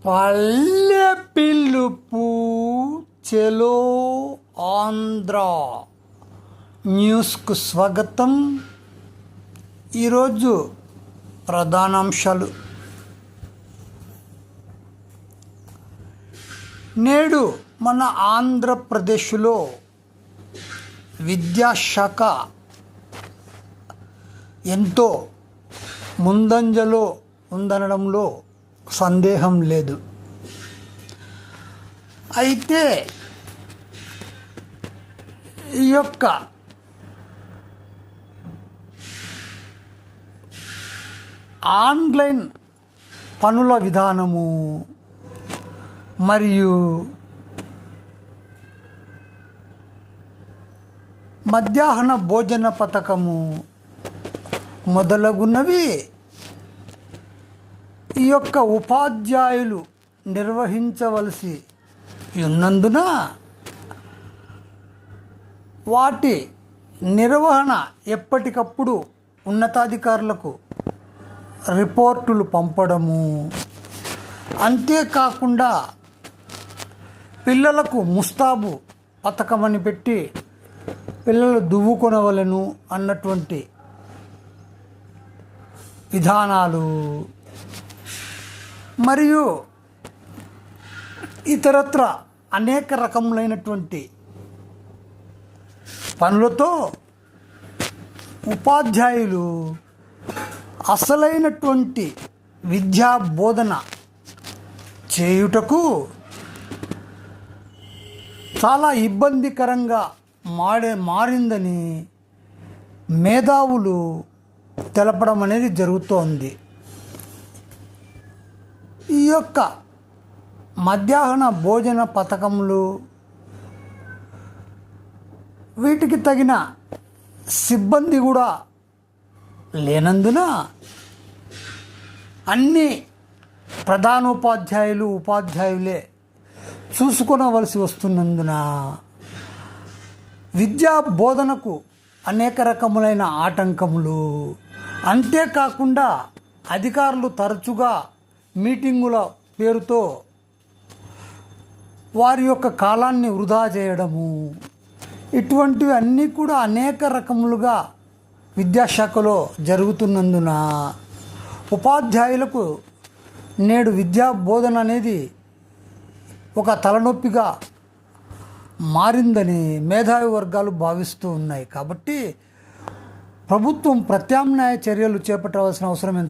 పల్లె పిలుపు చెలో ఆంధ్ర న్యూస్కు స్వాగతం. ఈరోజు ప్రధానాంశాలు. నేడు మన ఆంధ్రప్రదేశ్లో విద్యాశాఖ ఎంతో ముందంజలో ఉందనడంలో సందేహం లేదు. అయితే ఈ యొక్క ఆన్లైన్ పనుల విధానము మరియు మధ్యాహ్న భోజన పథకము మొదలగున్నవి ఈ యొక్క ఉపాధ్యాయులు నిర్వహించవలసి ఉన్నందున వాటి నిర్వహణ ఎప్పటికప్పుడు ఉన్నతాధికారులకు రిపోర్టులు పంపడము, అంతేకాకుండా పిల్లలకు ముస్తాబు పథకమని పెట్టి పిల్లలు దువ్వుకొనవలను అన్నటువంటి విధానాలు మరియు ఇతరత్ర అనేక రకములైనటువంటి పనులతో ఉపాధ్యాయులు అసలైనటువంటి విద్యా బోధన చేయుటకు చాలా ఇబ్బందికరంగా మారిందని మేధావులు తెలపడం అనేది జరుగుతోంది. ఈ యొక్క మధ్యాహ్న భోజన పథకములు వీటికి తగిన సిబ్బంది కూడా లేనందున అన్ని ప్రధానోపాధ్యాయులు ఉపాధ్యాయులే చూసుకొనవలసి వస్తున్నందున విద్యా బోధనకు అనేక రకములైన ఆటంకములు, అంతేకాకుండా అధికారులు తరచుగా మీటింగుల పేరుతో వారి యొక్క కాలాన్ని వృధా చేయడము, ఇటువంటివి అన్నీ కూడా అనేక రకములుగా విద్యాశాఖలో జరుగుతున్నందున ఉపాధ్యాయులకు నేడు విద్యా బోధన అనేది ఒక తలనొప్పిగా మారిందని మేధావి వర్గాలు భావిస్తూ ఉన్నాయి. కాబట్టి ప్రభుత్వం ప్రత్యామ్నాయ చర్యలు చేపట్టవలసిన అవసరం